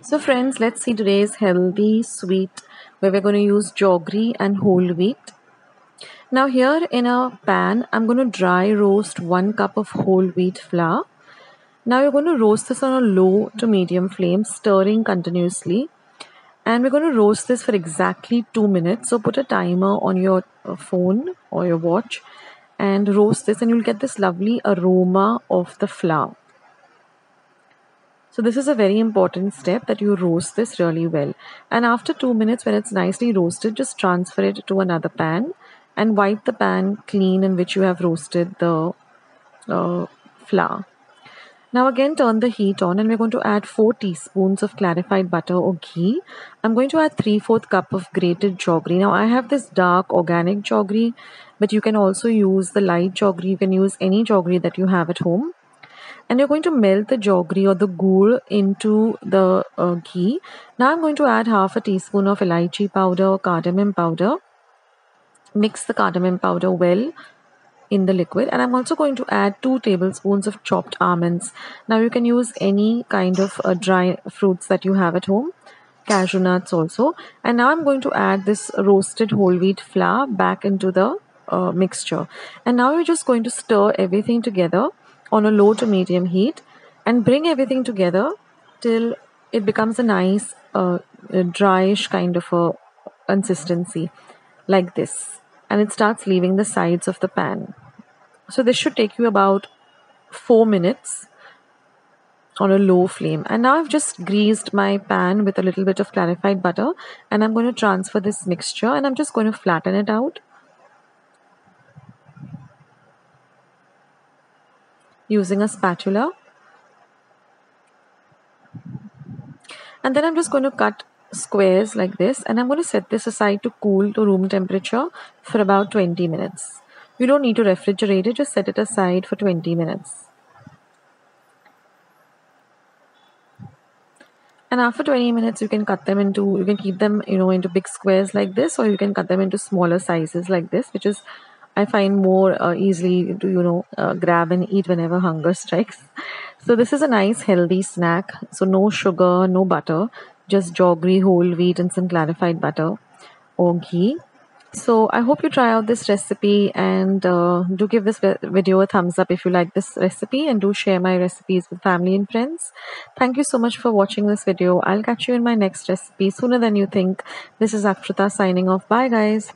So friends, let's see today's healthy sweet where we're going to use jaggery and whole wheat. Now here in a pan, I'm going to dry roast 1 cup of whole wheat flour. Now you're going to roast this on a low to medium flame, stirring continuously. And we're going to roast this for exactly 2 minutes. So put a timer on your phone or your watch and roast this, and you'll get this lovely aroma of the flour. So this is a very important step, that you roast this really well. And after 2 minutes, when it's nicely roasted, just transfer it to another pan and wipe the pan clean in which you have roasted the flour. Now again turn the heat on, and we're going to add 4 teaspoons of clarified butter or ghee. I'm going to add 3/4 cup of grated jaggery. Now I have this dark organic jaggery, but you can also use the light jaggery. You can use any jaggery that you have at home. And you're going to melt the jaggery or the gur into the ghee. Now I'm going to add half a teaspoon of elaichi powder, cardamom powder. Mix the cardamom powder well in the liquid, and I'm also going to add 2 tablespoons of chopped almonds. Now you can use any kind of dry fruits that you have at home, cashew nuts also. And now I'm going to add this roasted whole wheat flour back into the mixture. And now you're just going to stir everything together on a low to medium heat and bring everything together till it becomes a nice dryish kind of a consistency like this, and it starts leaving the sides of the pan. So this should take you about 4 minutes on a low flame. And now I've just greased my pan with a little bit of clarified butter, and I'm going to transfer this mixture, and I'm just going to flatten it out using a spatula. And then I'm just going to cut squares like this, and I'm going to set this aside to cool to room temperature for about 20 minutes. You don't need to refrigerate it, just set it aside for 20 minutes. And after 20 minutes, you can cut them into, you can keep them, into big squares like this, or you can cut them into smaller sizes like this, which is, I find, more easily to, grab and eat whenever hunger strikes. So this is a nice healthy snack. So no sugar, no butter, just jaggery, whole wheat, and some clarified butter or ghee. So I hope you try out this recipe, and do give this video a thumbs up if you like this recipe, and do share my recipes with family and friends. Thank you so much for watching this video. I'll catch you in my next recipe sooner than you think. This is Akshrita signing off. Bye guys.